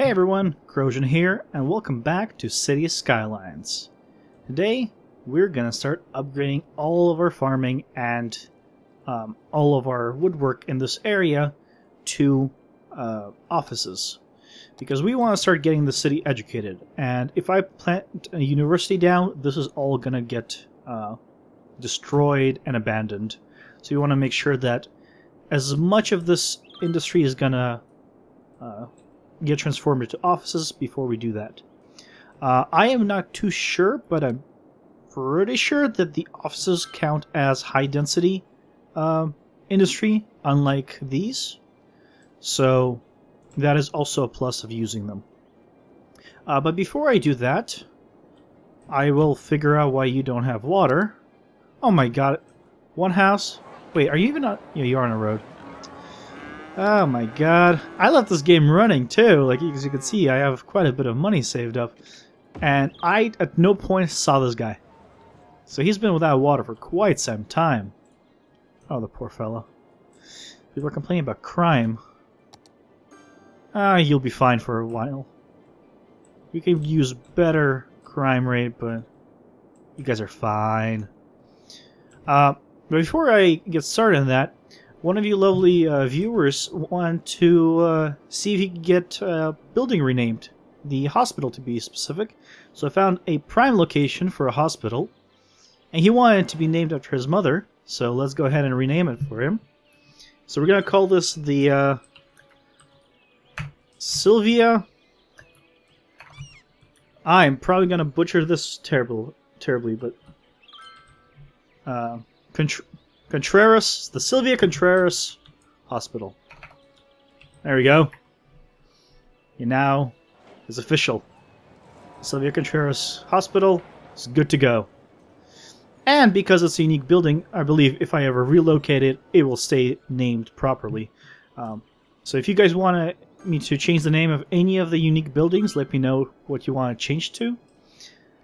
Hey everyone, Krozjin here, and welcome back to City Skylines. Today, we're gonna start upgrading all of our farming and all of our woodwork in this area to offices. Because we want to start getting the city educated, and if I plant a university down, this is all gonna get destroyed and abandoned. So we want to make sure that as much of this industry is gonna get transformed into offices before we do that. I am not too sure, but I'm pretty sure that the offices count as high density industry, unlike these. So that is also a plus of using them. But before I do that, I will figure out why you don't have water. Oh my god. One house? Wait, are you even on... Yeah, you are on a road. Oh my god. I left this game running too. Like, as you can see, I have quite a bit of money saved up. And I, at no point, saw this guy. So he's been without water for quite some time. Oh, the poor fellow. People are complaining about crime. You'll be fine for a while. We could use better crime rate, but you guys are fine. But before I get started on that, one of you lovely viewers want to see if he can get building renamed. The hospital, to be specific. So I found a prime location for a hospital. And he wanted it to be named after his mother. So let's go ahead and rename it for him. So we're going to call this the Sylvia... I'm probably going to butcher this terribly, but... Contreras, the Sylvia Contreras Hospital. There we go. You now is official. Sylvia Contreras Hospital is good to go. And because it's a unique building, I believe if I ever relocate it, it will stay named properly. So if you guys want me to change the name of any of the unique buildings, let me know what you want to change to.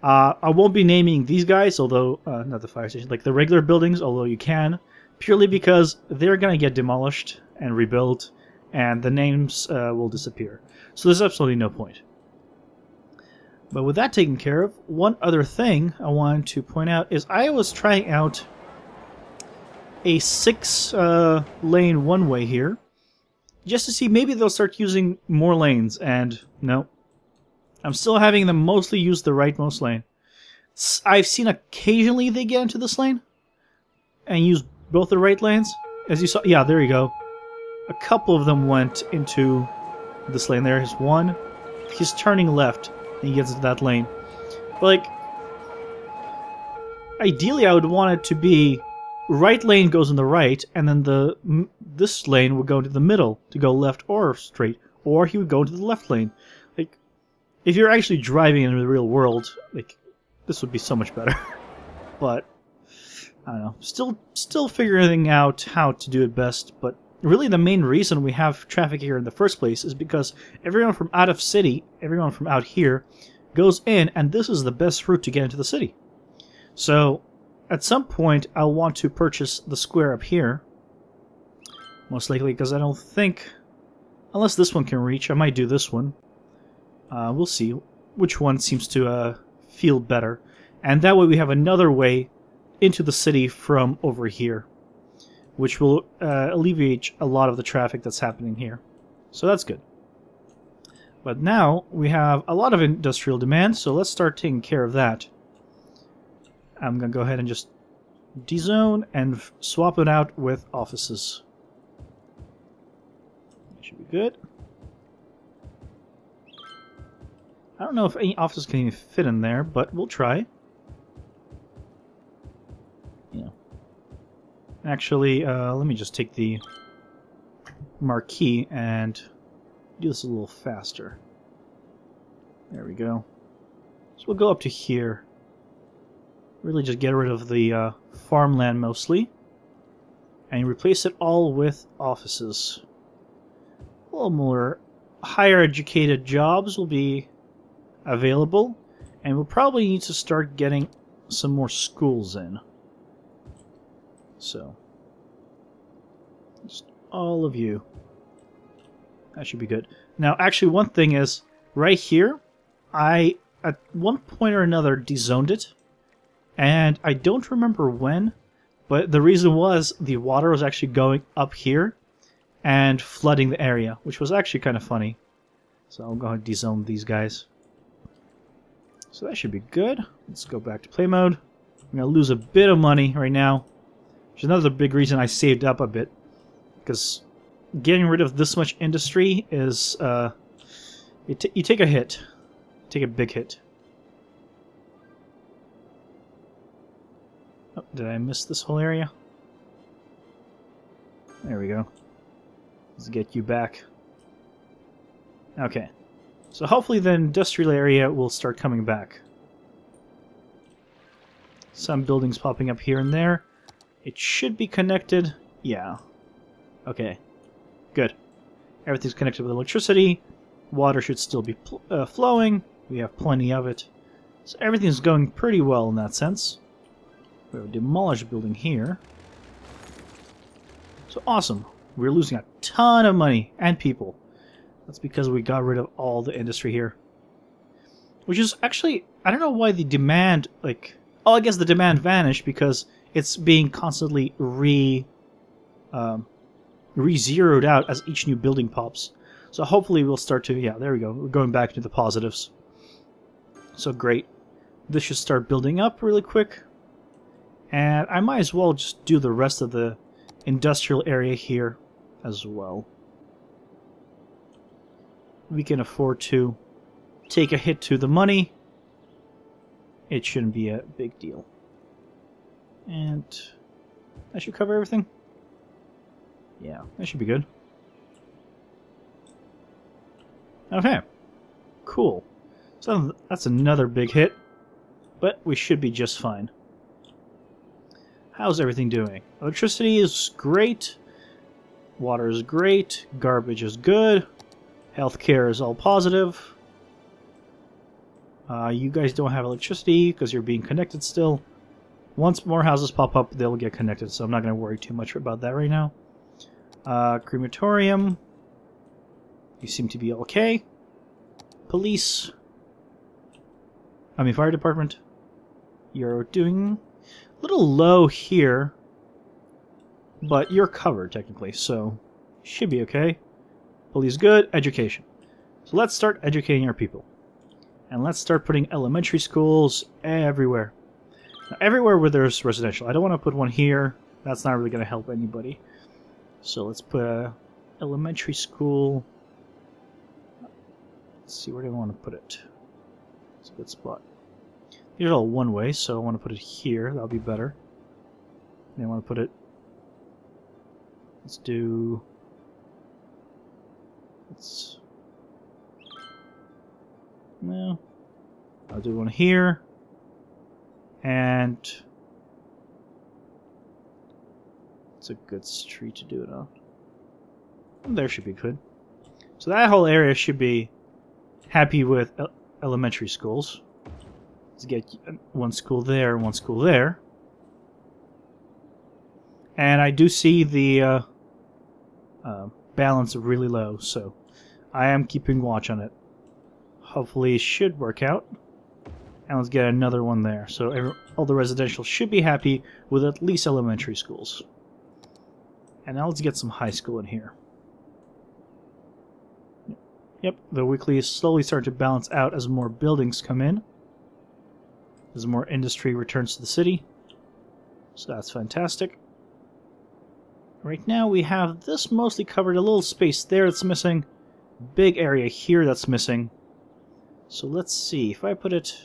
I won't be naming these guys, although, not the fire station, like the regular buildings, although you can, purely because they're going to get demolished and rebuilt, and the names will disappear. So there's absolutely no point. But with that taken care of, one other thing I wanted to point out is I was trying out a 6-lane one-way here, just to see maybe they'll start using more lanes, and no. I'm still having them mostly use the rightmost lane. I've seen occasionally they get into this lane and use both the right lanes. As you saw, yeah, there you go. A couple of them went into this lane. There's one. He's turning left and he gets into that lane. But like, ideally I would want it to be right lane goes in the right, and then this lane would go into the middle to go left or straight, or he would go into the left lane. Like, if you're actually driving in the real world, like, this would be so much better. But I don't know. Still figuring out how to do it best, but really the main reason we have traffic here in the first place is because everyone from out of city, everyone from out here, goes in, and this is the best route to get into the city. So, at some point, I'll want to purchase the square up here. Most likely, because I don't think... Unless this one can reach, I might do this one. We'll see which one seems to feel better. And that way we have another way into the city from over here, which will alleviate a lot of the traffic that's happening here. So that's good. But now we have a lot of industrial demand, so let's start taking care of that. I'm going to go ahead and just dezone and swap it out with offices. Should be good. I don't know if any offices can even fit in there, but we'll try. Yeah. Actually, let me just take the marquee and do this a little faster. There we go. So we'll go up to here. Really just get rid of the farmland mostly. And replace it all with offices. A little more higher educated jobs will be available, and we'll probably need to start getting some more schools in. So, just all of you. That should be good. Now, actually, one thing is, right here, I, at one point or another, dezoned it. And I don't remember when, but the reason was the water was actually going up here and flooding the area, which was actually kind of funny. So I'll go ahead and dezone these guys. So that should be good. Let's go back to play mode. I'm going to lose a bit of money right now, which is another big reason I saved up a bit. Because getting rid of this much industry is... you take a hit. Take a big hit. Oh, did I miss this whole area? There we go. Let's get you back. Okay. So hopefully the industrial area will start coming back. Some buildings popping up here and there. It should be connected. Yeah. Okay. Good. Everything's connected with electricity. Water should still be flowing. We have plenty of it. So everything's going pretty well in that sense. We have a demolished building here. So awesome. We're losing a ton of money and people. That's because we got rid of all the industry here. Which is actually, I don't know why the demand, like... Oh, I guess the demand vanished because it's being constantly re-zeroed out as each new building pops. So hopefully we'll start to... Yeah, there we go. We're going back to the positives. So great. This should start building up really quick. And I might as well just do the rest of the industrial area here as well. We can afford to take a hit to the money. It shouldn't be a big deal. And that should cover everything. Yeah, that should be good. Okay, cool. So that's another big hit, but we should be just fine. How's everything doing? Electricity is great. Water is great. Garbage is good. Healthcare is all positive. You guys don't have electricity because you're being connected still. Once more houses pop up, they'll get connected, so I'm not going to worry too much about that right now. Crematorium. You seem to be okay. Police. I mean, fire department. You're doing a little low here, but you're covered technically, so should be okay. Police good. Education. So let's start educating our people. And let's start putting elementary schools everywhere. Now, everywhere where there's residential. I don't want to put one here. That's not really going to help anybody. So let's put a elementary school. Let's see, where do I want to put it? It's a good spot. These are all one way, so I want to put it here. That'll be better. And I want to put it... Let's do... Let's... No. I'll do one here. And... It's a good street to do it on. And there should be good. So that whole area should be happy with elementary schools. Let's get one school there, one school there. And I do see the balance really low, so I am keeping watch on it. Hopefully it should work out. And let's get another one there. So all the residential should be happy with at least elementary schools. And now let's get some high school in here. Yep, the weekly is slowly starting to balance out as more buildings come in. As more industry returns to the city. So that's fantastic. Right now we have this mostly covered. A little space there that's missing. Big area here that's missing. So let's see. If I put it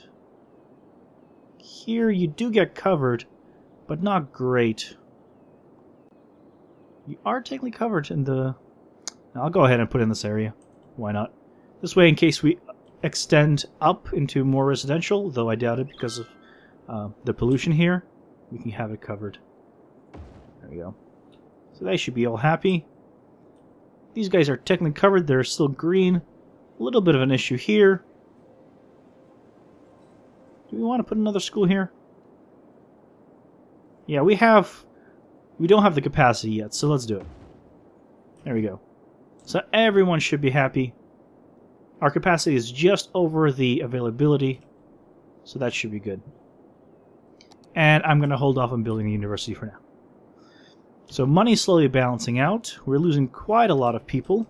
here, you do get covered, but not great. You are technically covered in the... Now, I'll go ahead and put it in this area. Why not? This way, in case we extend up into more residential, though I doubt it because of the pollution here, we can have it covered. There we go. So they should be all happy. These guys are technically covered. They're still green. A little bit of an issue here. Do we want to put another school here? Yeah, we don't have the capacity yet, so let's do it. There we go. So everyone should be happy. Our capacity is just over the availability, so that should be good. And I'm going to hold off on building a university for now. So money's slowly balancing out. We're losing quite a lot of people.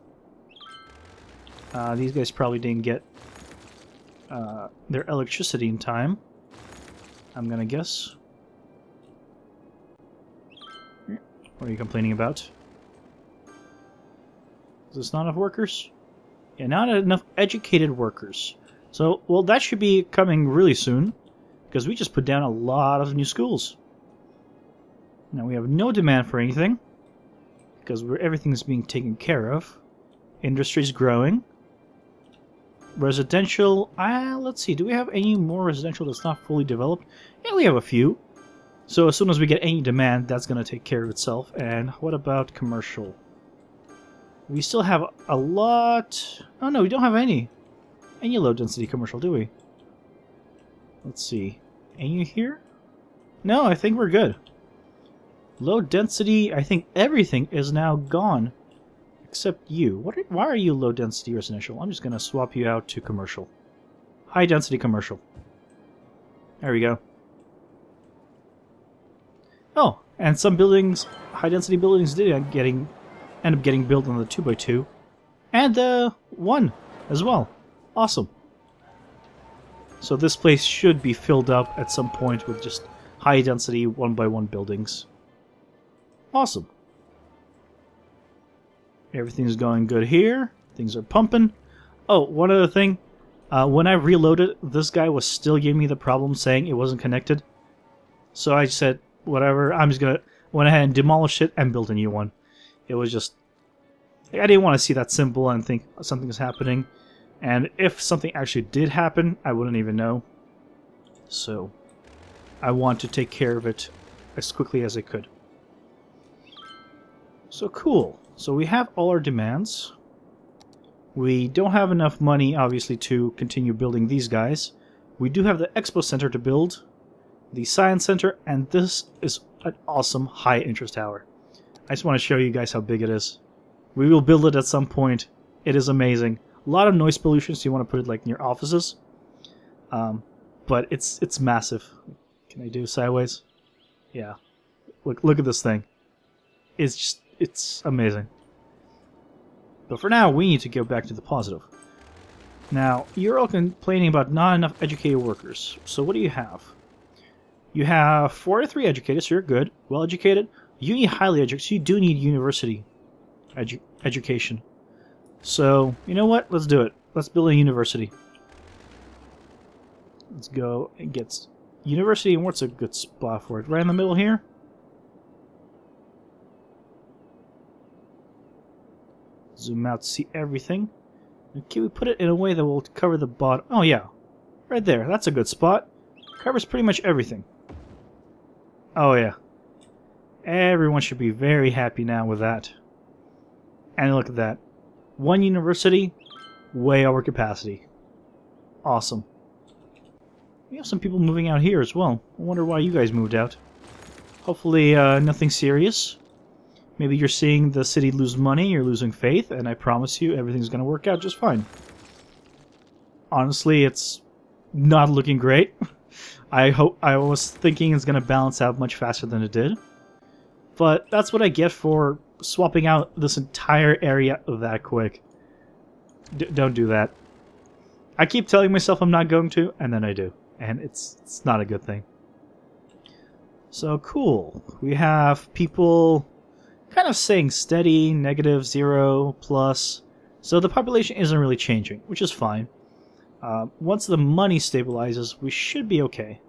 These guys probably didn't get their electricity in time, I'm going to guess. What are you complaining about? Is this not enough workers? Yeah, not enough educated workers. So, well, that should be coming really soon, because we just put down a lot of new schools. Now we have no demand for anything, because everything is being taken care of. Industry's growing. Residential, let's see, do we have any more residential that's not fully developed? Yeah, we have a few. So as soon as we get any demand, that's going to take care of itself. And what about commercial? We still have a lot... Oh no, we don't have any low density commercial, do we? Let's see. Any here? No, I think we're good. Low density, I think everything is now gone. Except you. Why are you low density residential? I'm just going to swap you out to commercial. High density commercial. There we go. Oh, and some buildings, high density buildings did end up getting built on the 2x2. And one as well. Awesome. So this place should be filled up at some point with just high density 1x1 buildings. Awesome. Everything's going good here. Things are pumping. Oh, one other thing. When I reloaded, this guy was still giving me the problem saying it wasn't connected. So I said, whatever, I'm just gonna went ahead and demolished it and built a new one. It was just... I didn't want to see that symbol and think something is happening. And if something actually did happen, I wouldn't even know. So, I want to take care of it as quickly as I could. So cool. So we have all our demands. We don't have enough money, obviously, to continue building these guys. We do have the Expo Center to build, the Science Center, and this is an awesome high-interest tower. I just want to show you guys how big it is. We will build it at some point. It is amazing. A lot of noise pollution, so you want to put it like near offices. But it's massive. Can I do sideways? Yeah. Look at this thing. It's amazing. But for now, we need to go back to the positive. Now, you're all complaining about not enough educated workers. So what do you have? You have 4 to 3 educated, so you're good. Well educated. You need highly educated, so you do need university education. So, you know what? Let's do it. Let's build a university. Let's go and get university, and what's a good spot for it? Right in the middle here? Zoom out to see everything. Okay, we put it in a way that will cover the bottom. Oh yeah, right there. That's a good spot. Covers pretty much everything. Oh yeah. Everyone should be very happy now with that. And look at that. 1 university, way over capacity. Awesome. We have some people moving out here as well. I wonder why you guys moved out. Hopefully nothing serious. Maybe you're seeing the city lose money, you're losing faith, and I promise you everything's going to work out just fine. Honestly, it's not looking great. I was thinking it's going to balance out much faster than it did. But that's what I get for swapping out this entire area that quick. Don't do that. I keep telling myself I'm not going to, and then I do. And it's not a good thing. So cool. We have people kind of staying steady, -0, +. So the population isn't really changing, which is fine. Once the money stabilizes, we should be okay.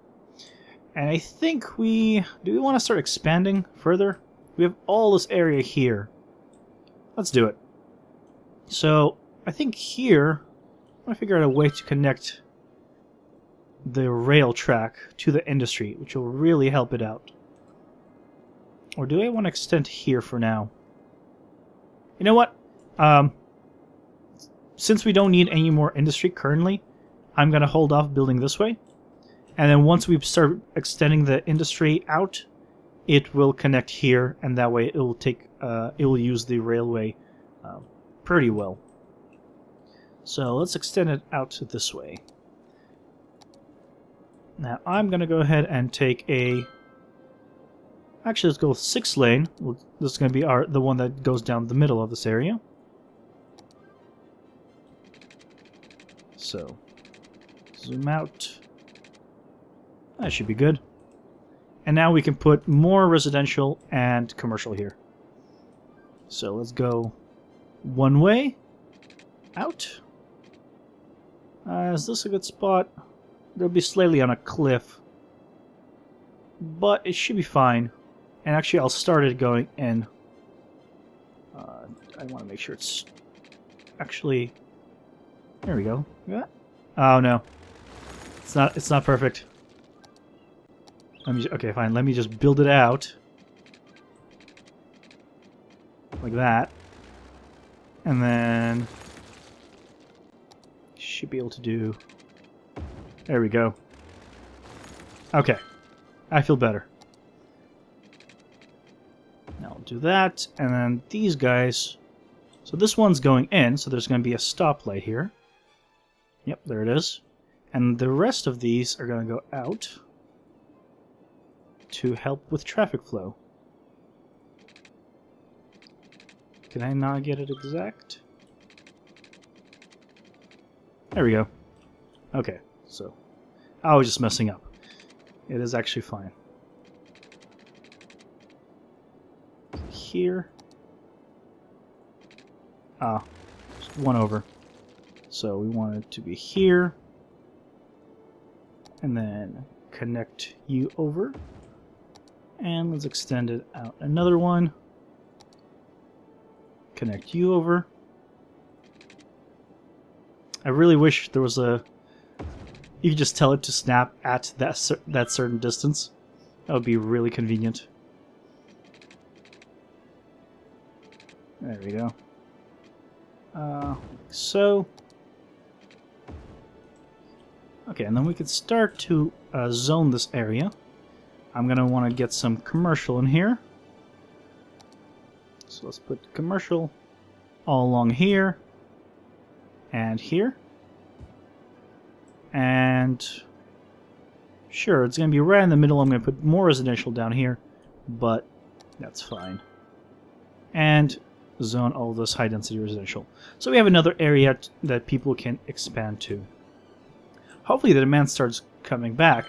And I think do we want to start expanding further? We have all this area here. Let's do it. So I think here, I want to figure out a way to connect the rail track to the industry, which will really help it out. Or do I want to extend here for now? You know what? Since we don't need any more industry currently, I'm going to hold off building this way. And then once we start extending the industry out, it will connect here, and that way it will use the railway pretty well. So let's extend it out this way. Now I'm going to go ahead and take a... Actually, let's go with 6 lane. This is going to be the one that goes down the middle of this area. So, zoom out. That should be good. And now we can put more residential and commercial here. So let's go one way. Out. Is this a good spot? They'll be slightly on a cliff. But it should be fine. And actually I'll start it going in. I want to make sure it's actually... There we go. Yeah. Oh no. It's not perfect. Okay, fine. Let me just build it out. Like that. And then... Should be able to do... There we go. Okay. I feel better. Now I'll do that, and then these guys... So this one's going in, so there's going to be a stoplight here. Yep, there it is. And the rest of these are going to go out to help with traffic flow. Can I not get it exact? There we go. Okay, so I was just messing up. It is actually fine. Here. Ah, just one over. So we want it to be here. And then connect you over. And let's extend it out another one. Connect you over. I really wish there was a... You could just tell it to snap at that certain distance. That would be really convenient. There we go. So... Okay, and then we could start to zone this area. I'm going to want to get some commercial in here. So let's put commercial all along here. And here. And... Sure, it's going to be right in the middle. I'm going to put more residential down here. But that's fine. And zone all this high density residential. So we have another area that people can expand to. Hopefully the demand starts coming back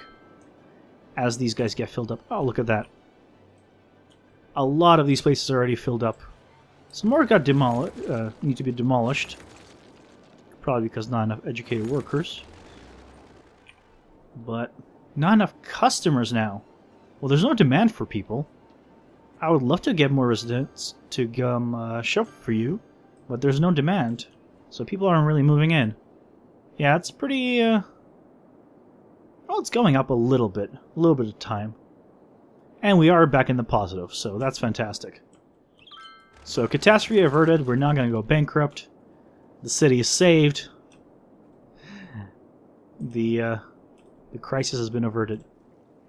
as these guys get filled up. Oh, look at that. A lot of these places are already filled up. Some more got need to be demolished. Probably because not enough educated workers. But not enough customers now. Well, there's no demand for people. I would love to get more residents to come shop for you, but there's no demand. So people aren't really moving in. Yeah, it's pretty... Well, it's going up a little bit of time. And we are back in the positive, so that's fantastic. So, catastrophe averted, we're not going to go bankrupt. The city is saved. The crisis has been averted.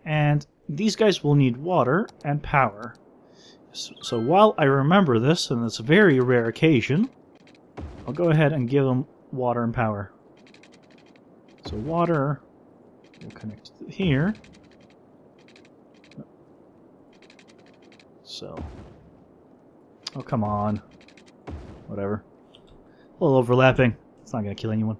And these guys will need water and power. So while I remember this, and it's a very rare occasion, I'll go ahead and give them water and power. So water... We'll connect here. So. Oh, come on. Whatever. A little overlapping. It's not going to kill anyone.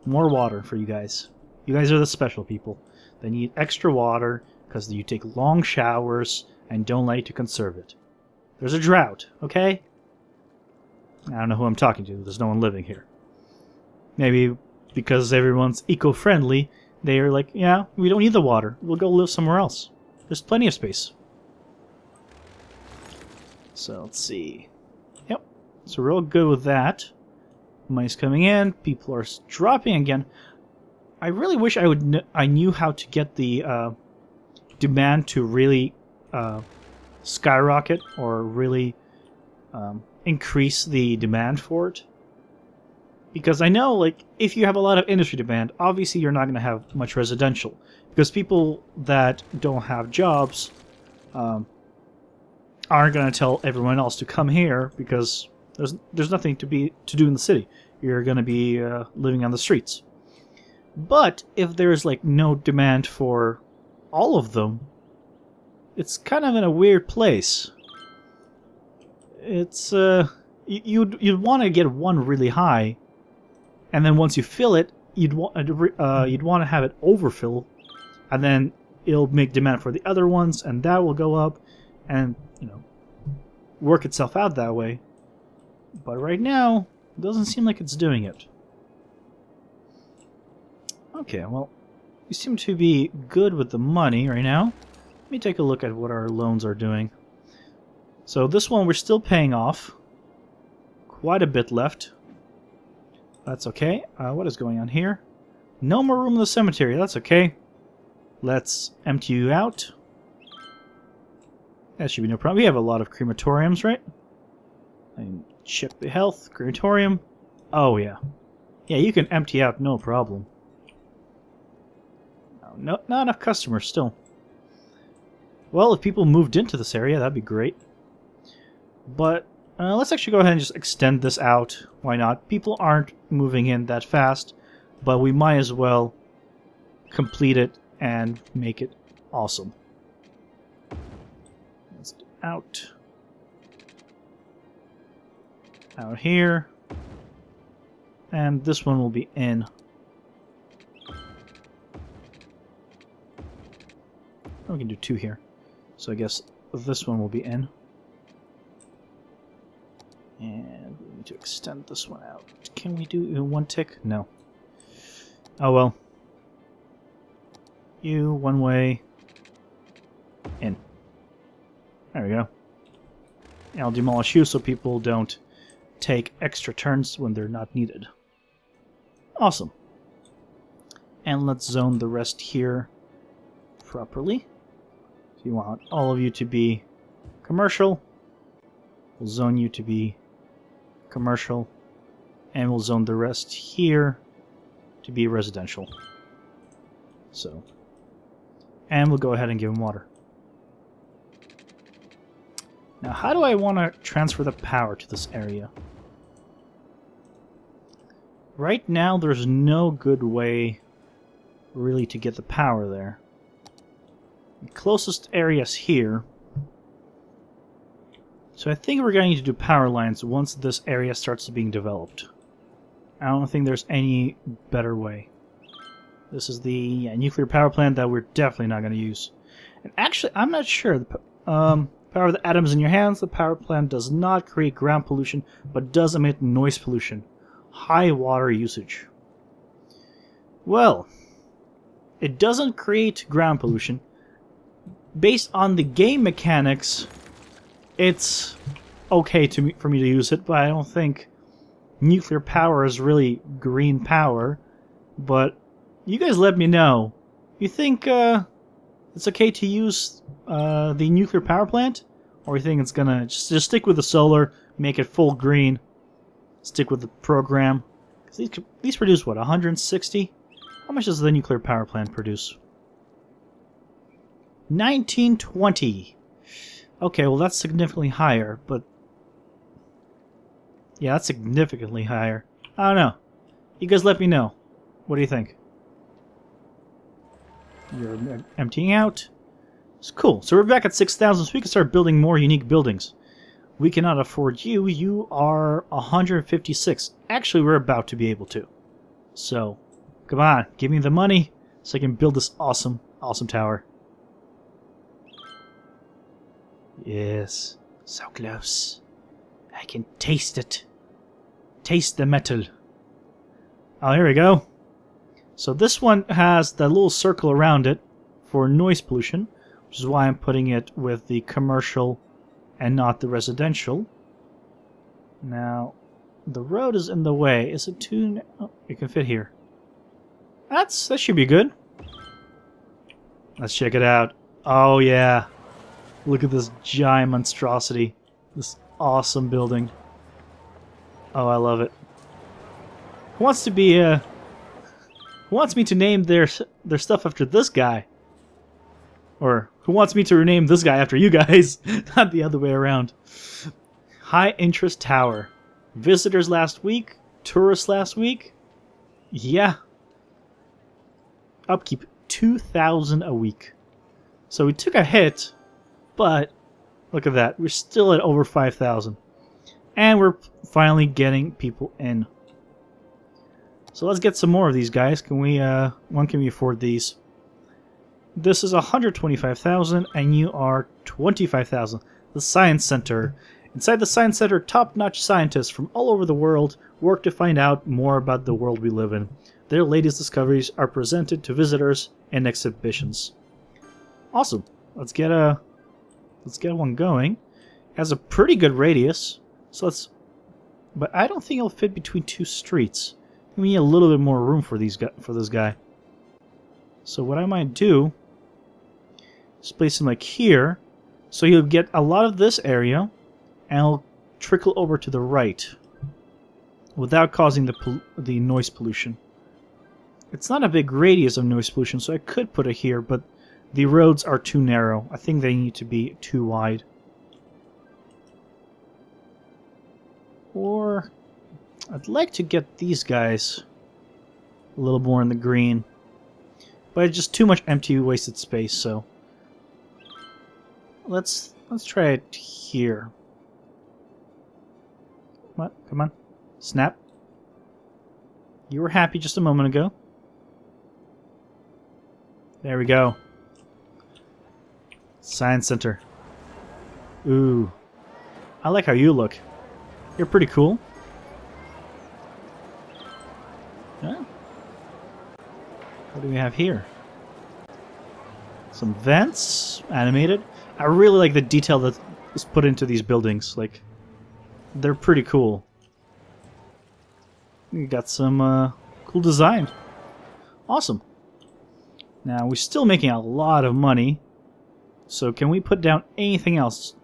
More water for you guys. You guys are the special people. They need extra water because you take long showers and don't like to conserve it. There's a drought, okay? I don't know who I'm talking to. There's no one living here. Maybe because everyone's eco-friendly, they are like, yeah, we don't need the water. We'll go live somewhere else. There's plenty of space. So, let's see. Yep. So, we're real good with that. Money's coming in. People are dropping again. I really wish I knew how to get the demand to really skyrocket or really increase the demand for it. Because I know, like, if you have a lot of industry demand, obviously you're not going to have much residential. Because people that don't have jobs aren't going to tell everyone else to come here because There's nothing to do in the city. You're going to be living on the streets. But if there's like no demand for all of them, it's kind of in a weird place. It's you'd want to get one really high, and then once you fill it, you'd want to have it overfill, and then it'll make demand for the other ones, and that will go up, and work itself out that way. But right now, it doesn't seem like it's doing it. Okay, well, we seem to be good with the money right now. Let me take a look at what our loans are doing. So this one we're still paying off. Quite a bit left. That's okay. What is going on here? No more room in the cemetery. That's okay. Let's empty you out. That should be no problem. We have a lot of crematoriums, right? I can check the health. Crematorium. Oh, yeah. Yeah, you can empty out, no problem. No, not enough customers still. Well, if people moved into this area, that'd be great. But let's actually go ahead and just extend this out. Why not? People aren't moving in that fast, but we might as well complete it and make it awesome. Let's do out. Out here. And this one will be in. Oh, we can do two here. So I guess this one will be in. And we need to extend this one out. Can we do one tick? No. Oh well. You, one way. In. There we go. And I'll demolish you so people don't take extra turns when they're not needed. Awesome. And let's zone the rest here properly. So you want all of you to be commercial. We'll zone you to be commercial. And we'll zone the rest here to be residential. So. And we'll go ahead and give them water. Now, how do I want to transfer the power to this area? Right now, there's no good way really to get the power there. The closest area's here. So I think we're going to do power lines once this area starts being developed. I don't think there's any better way. This is the nuclear power plant that we're definitely not going to use. And actually, I'm not sure. Power of the atoms in your hands. The power plant does not create ground pollution, but does emit noise pollution. High water usage. Well, it doesn't create ground pollution. Based on the game mechanics, it's okay for me to use it, but I don't think nuclear power is really green power. But you guys let me know. You think it's okay to use the nuclear power plant? Or you think it's gonna just stick with the solar, make it full green, stick with the program? Because these produce what, 160? How much does the nuclear power plant produce? 1920. Okay, well that's significantly higher, but yeah, that's significantly higher. I don't know. You guys let me know. What do you think? You're emptying out. It's cool. So we're back at 6,000, so we can start building more unique buildings. We cannot afford you. You are 156. Actually, we're about to be able to. So, come on, give me the money so I can build this awesome, awesome tower. Yes, so close. I can taste it. Taste the metal. Oh, here we go. So this one has that little circle around it for noise pollution, which is why I'm putting it with the commercial and not the residential. Now, the road is in the way. Is it too... Oh, it can fit here. That should be good. Let's check it out. Oh, yeah. Look at this giant monstrosity. This awesome building. Oh, I love it. Who wants to be, Who wants me to name their stuff after this guy? Or who wants me to rename this guy after you guys? Not the other way around. High interest tower. Visitors last week, tourists last week. Yeah. Upkeep 2,000 a week. So we took a hit, but look at that. We're still at over 5,000. And we're finally getting people in. So let's get some more of these guys. Can we, when can we afford these? This is 125,000 and you are 25,000. The Science Center. Inside the Science Center, top-notch scientists from all over the world work to find out more about the world we live in. Their latest discoveries are presented to visitors in exhibitions. Awesome. Let's get one going. It has a pretty good radius. So let's, but I don't think it'll fit between two streets. We need a little bit more room for this guy. So what I might do is place him like here, so he'll get a lot of this area, and he'll trickle over to the right without causing the noise pollution. It's not a big radius of noise pollution, so I could put it here, but the roads are too narrow. I think they need to be too wide. Or I'd like to get these guys a little more in the green. But it's just too much empty wasted space, so let's try it here. What? Come on. Snap. You were happy just a moment ago. There we go. Science Center. Ooh. I like how you look. You're pretty cool. Yeah. What do we have here? Some vents, animated. I really like the detail that is put into these buildings. Like, they're pretty cool. We got some cool design. Awesome. Now, we're still making a lot of money. So can we put down anything else?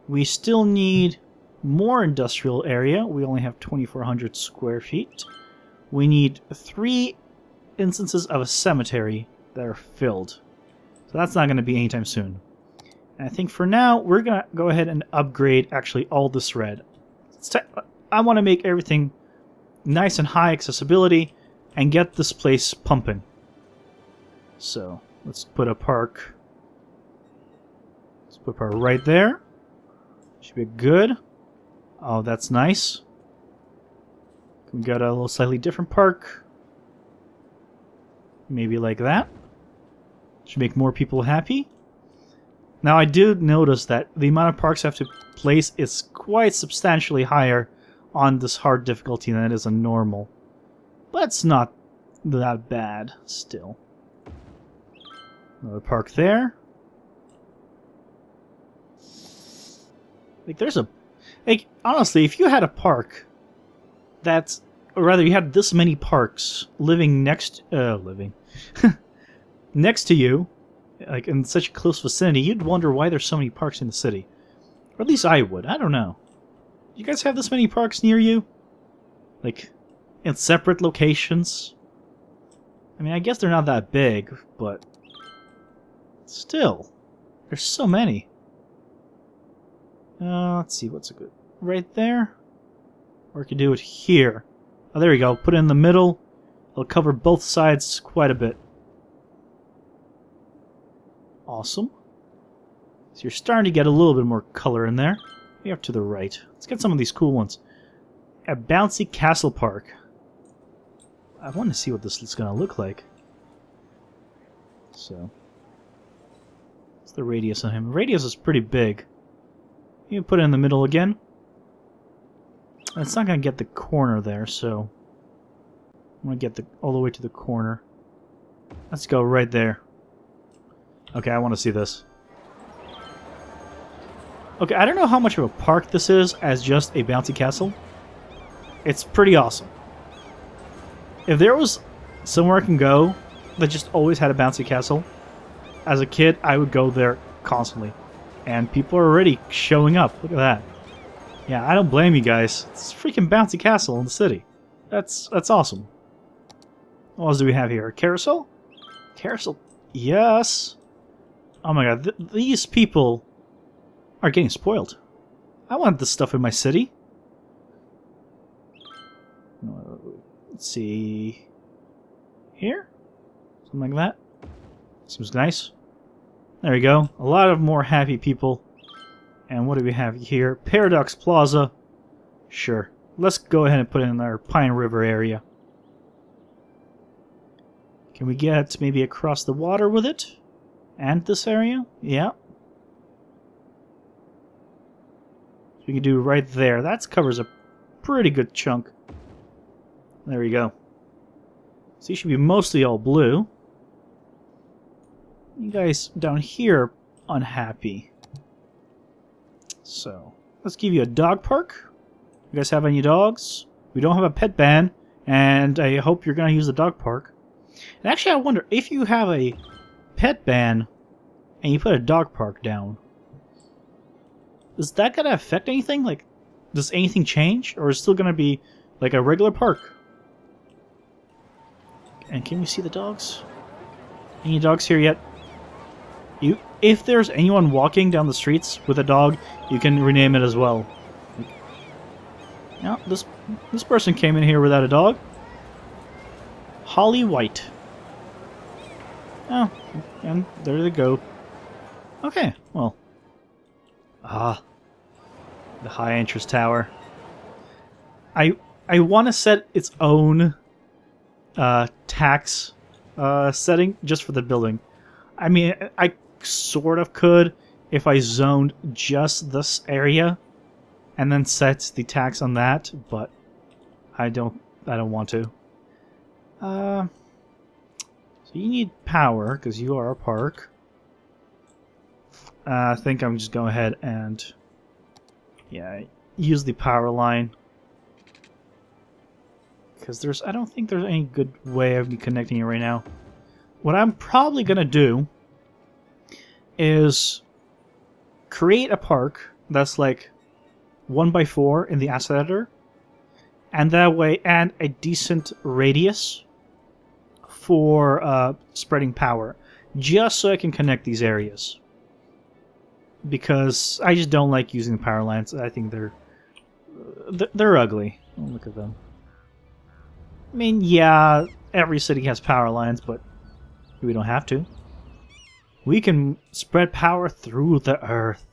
We still need more industrial area. We only have 2,400 square feet. We need 3 instances of a cemetery that are filled. So that's not going to be anytime soon. And I think for now, we're going to go ahead and upgrade actually all this red. I want to make everything nice and high accessibility and get this place pumping. So let's put a park. Let's put a park right there. Should be good. Oh, that's nice. We got a little slightly different park. Maybe like that. Should make more people happy. Now I do notice that the amount of parks I have to place is quite substantially higher on this hard difficulty than it is on normal. But it's not that bad still. Another park there. Like there's a... Like, honestly, if you had a park that's... Or rather, you had this many parks living next... next to you, like in such a close vicinity, you'd wonder why there's so many parks in the city. Or at least I would. I don't know. You guys have this many parks near you? Like, in separate locations? I mean, I guess they're not that big, but... Still. There's so many. Let's see, what's a good... Right there? Or I could do it here. Oh, there we go. Put it in the middle. It'll cover both sides quite a bit. Awesome. So you're starting to get a little bit more color in there. Maybe up to the right. Let's get some of these cool ones. A bouncy castle park. I want to see what this is going to look like. So. What's the radius on him? The radius is pretty big. You can put it in the middle again. And it's not going to get the corner there, so... I'm going to get all the way to the corner. Let's go right there. Okay, I want to see this. Okay, I don't know how much of a park this is as just a bouncy castle. It's pretty awesome. If there was somewhere I can go that just always had a bouncy castle, as a kid, I would go there constantly. And people are already showing up. Look at that. Yeah, I don't blame you guys. It's a freaking bouncy castle in the city. That's awesome. What else do we have here? A carousel? Carousel? Yes. Oh my god, these people are getting spoiled. I want this stuff in my city. Let's see. Here? Something like that. Seems nice. There we go. A lot of more happy people. And what do we have here? Paradox Plaza. Sure. Let's go ahead and put it in our Pine River area. Can we get maybe across the water with it? And this area? Yeah. So we can do right there. That covers a pretty good chunk. There we go. So you should be mostly all blue. You guys down here are unhappy. So, let's give you a dog park. You guys have any dogs? We don't have a pet ban, and I hope you're going to use the dog park. And actually, I wonder, if you have a pet ban and you put a dog park down, is that going to affect anything? Like, does anything change? Or is it still going to be like a regular park? And can we see the dogs? Any dogs here yet? If there's anyone walking down the streets with a dog, you can rename it as well. Now, this person came in here without a dog. Holly White. Oh, and there they go. Okay, well. Ah, the high interest tower. I want to set its own tax setting just for the building. I mean, I sort of could if I zoned just this area and then set the tax on that, but I don't want to. So you need power because you are a park. I think I'm just going ahead and use the power line because I don't think there's any good way of me connecting it right now. What I'm probably gonna do is create a park that's like 1x4 in the asset editor, and that way add a decent radius for spreading power, just so I can connect these areas. Because I just don't like using the power lines. I think they're ugly. Oh, look at them. I mean, yeah, every city has power lines, but we don't have to. We can spread power through the earth,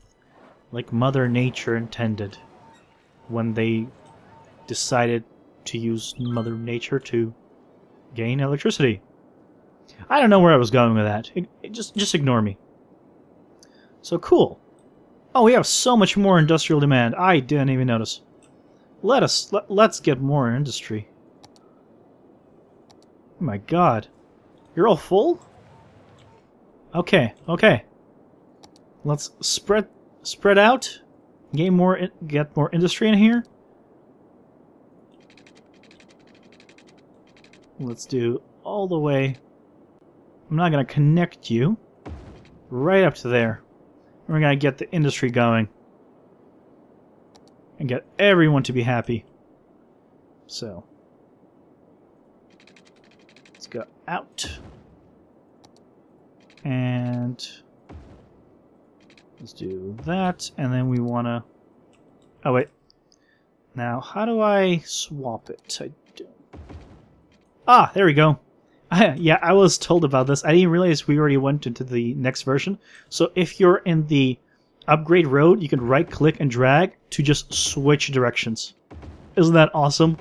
like Mother Nature intended when they decided to use Mother Nature to gain electricity. I don't know where I was going with that. Just ignore me. So cool. Oh, we have so much more industrial demand. I didn't even notice. Let's get more industry. Oh my god. You're all full? Okay. Let's spread out. Get more industry in here. Let's do all the way. I'm not gonna connect you right up to there. We're gonna get the industry going and get everyone to be happy. So let's go out and let's do that, and then we wanna. Oh wait. Now, how do I swap it? Ah, there we go. Yeah, I was told about this. I didn't realize we already went into the next version. So if you're in the upgrade road, you can right-click and drag to just switch directions. Isn't that awesome?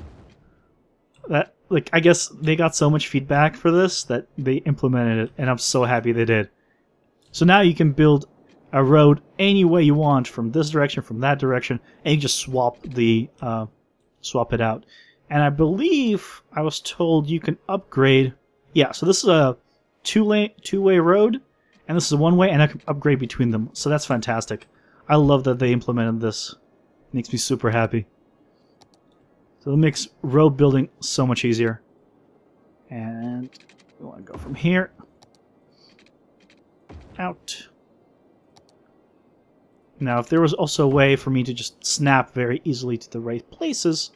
That, like, I guess they got so much feedback for this that they implemented it, and I'm so happy they did. So now you can build a road any way you want, from this direction, from that direction, and you just swap it out. And I believe I was told you can upgrade. Yeah, so this is a two-way road, and this is a one-way, and I can upgrade between them. So that's fantastic. I love that they implemented this. It makes me super happy. So it makes road building so much easier. And we want to go from here out. Now, if there was also a way for me to just snap very easily to the right places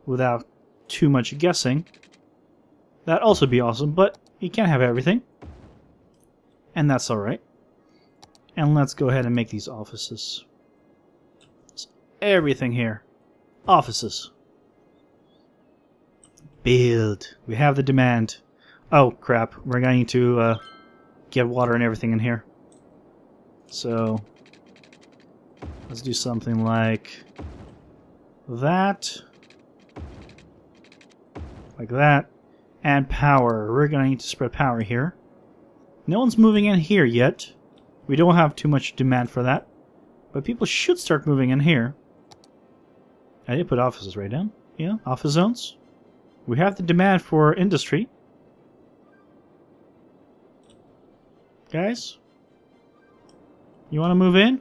without too much guessing, that'd also be awesome, but you can't have everything. And that's alright. And let's go ahead and make these offices. So everything here. Offices. Build. We have the demand. Oh, crap. We're going to need to get water and everything in here. So, let's do something like that. Like that. And power. We're going to need to spread power here. No one's moving in here yet. We don't have too much demand for that. But people should start moving in here. I did put offices right down. Yeah, office zones. We have the demand for industry. Guys? You want to move in?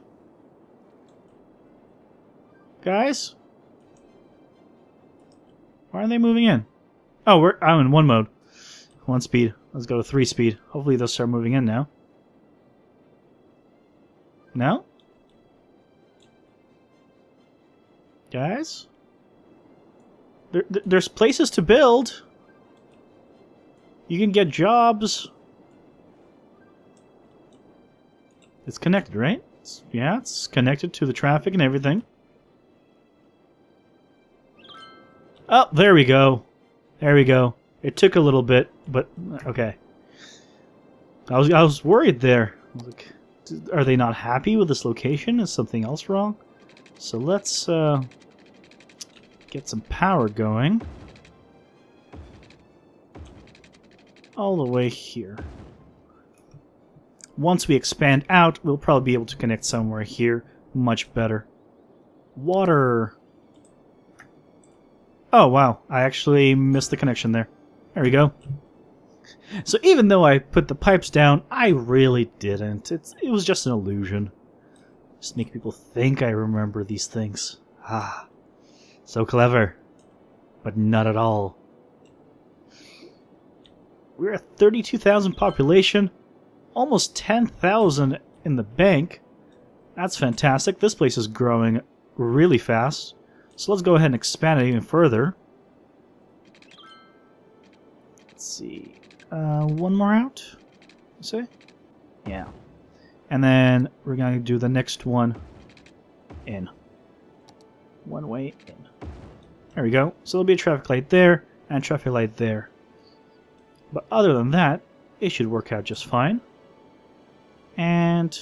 Guys? Why aren't they moving in? Oh, I'm in 1 mode. 1 speed. Let's go to 3 speed. Hopefully they'll start moving in now. No? Guys? There's places to build. You can get jobs. It's connected, right? Yeah, it's connected to the traffic and everything. Oh, there we go. There we go. It took a little bit, but okay. I was worried there. I was like, are they not happy with this location? Is something else wrong? So let's get some power going. All the way here. Once we expand out, we'll probably be able to connect somewhere here much better. Water. Oh, wow. I actually missed the connection there. There we go. So even though I put the pipes down, I really didn't. It was just an illusion. Just make people think I remember these things. Ah. So clever. But not at all. We're at 32,000 population. Almost 10,000 in the bank. That's fantastic. This place is growing really fast. So let's go ahead and expand it even further. Let's see. 1 more out? You say? Yeah. And then we're going to do the next one in. 1 way in. There we go. So there'll be a traffic light there and a traffic light there. But other than that, it should work out just fine. And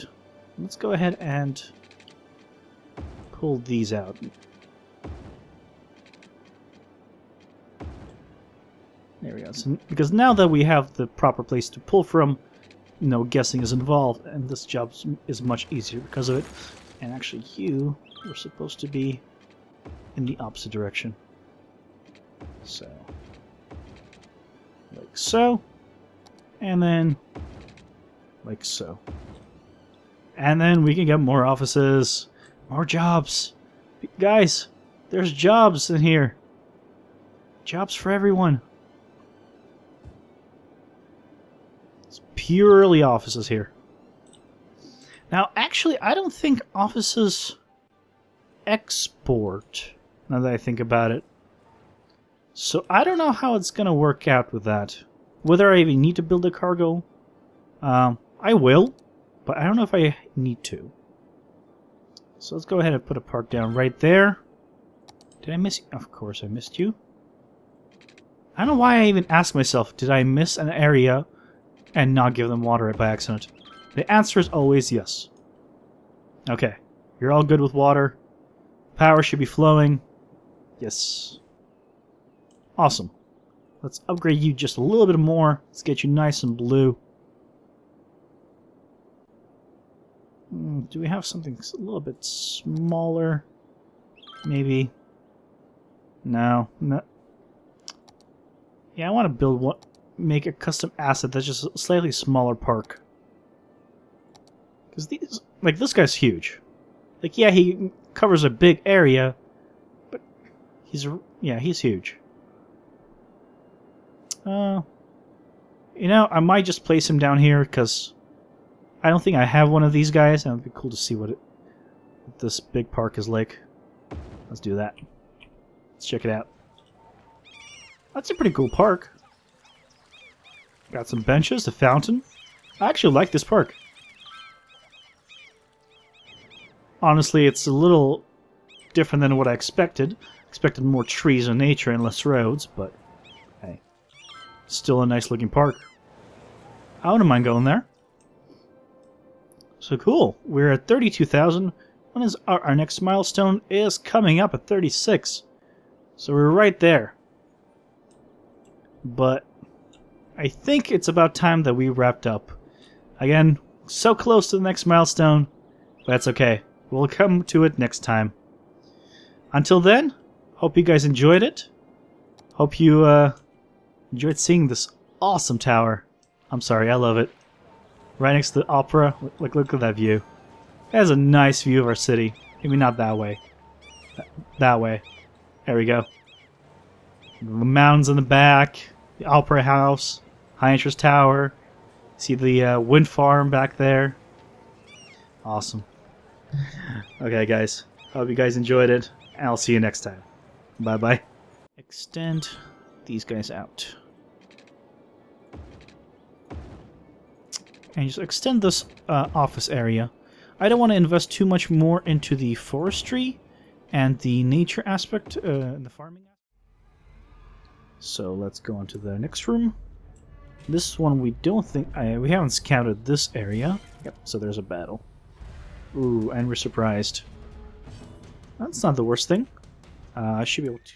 let's go ahead and pull these out. There we go. So, because now that we have the proper place to pull from, no guessing is involved, and this job is much easier because of it. And actually, you were supposed to be in the opposite direction. So, like so, and then like so. And then we can get more offices, more jobs. Guys, there's jobs in here. Jobs for everyone. It's purely offices here. Now, actually, I don't think offices export, now that I think about it. So I don't know how it's going to work out with that. Whether I even need to build a cargo. I will, but I don't know if I need to. So let's go ahead and put a park down right there. Did I miss you? Of course I missed you. I don't know why I even asked myself, did I miss an area and not give them water by accident? The answer is always yes. Okay, you're all good with water. Power should be flowing. Yes. Awesome. Let's upgrade you just a little bit more. Let's get you nice and blue. Do we have something a little bit smaller? Maybe. No. No. Yeah, I want to build one. Make a custom asset that's just a slightly smaller park. Because these, like, this guy's huge. Like, yeah, he covers a big area, but he's huge. You know, I might just place him down here because I don't think I have one of these guys, and it'd be cool to see what this big park is like. Let's do that. Let's check it out. That's a pretty cool park. Got some benches, a fountain. I actually like this park. Honestly, it's a little different than what I expected. Expected more trees and nature and less roads, but Still a nice looking park. I wouldn't mind going there. So cool. We're at 32,000. When is our next milestone is coming up at 36. So we're right there. But I think it's about time that we wrapped up. Again, so close to the next milestone. But that's okay. We'll come to it next time. Until then, hope you guys enjoyed it. Hope you enjoyed seeing this awesome tower. I'm sorry, I love it. Right next to the opera. Look at that view. It has a nice view of our city. Maybe not that way. That way. There we go. The mountains in the back. The opera house. High interest tower. See the wind farm back there. Awesome. Okay, guys. Hope you guys enjoyed it. And I'll see you next time. Bye-bye. Extend these guys out. And just extend this office area. I don't want to invest too much more into the forestry and the nature aspect, the farming. So let's go on to the next room. This one we don't think... we haven't scouted this area. Yep, so there's a battle. Ooh, and we're surprised. That's not the worst thing. I should be able to...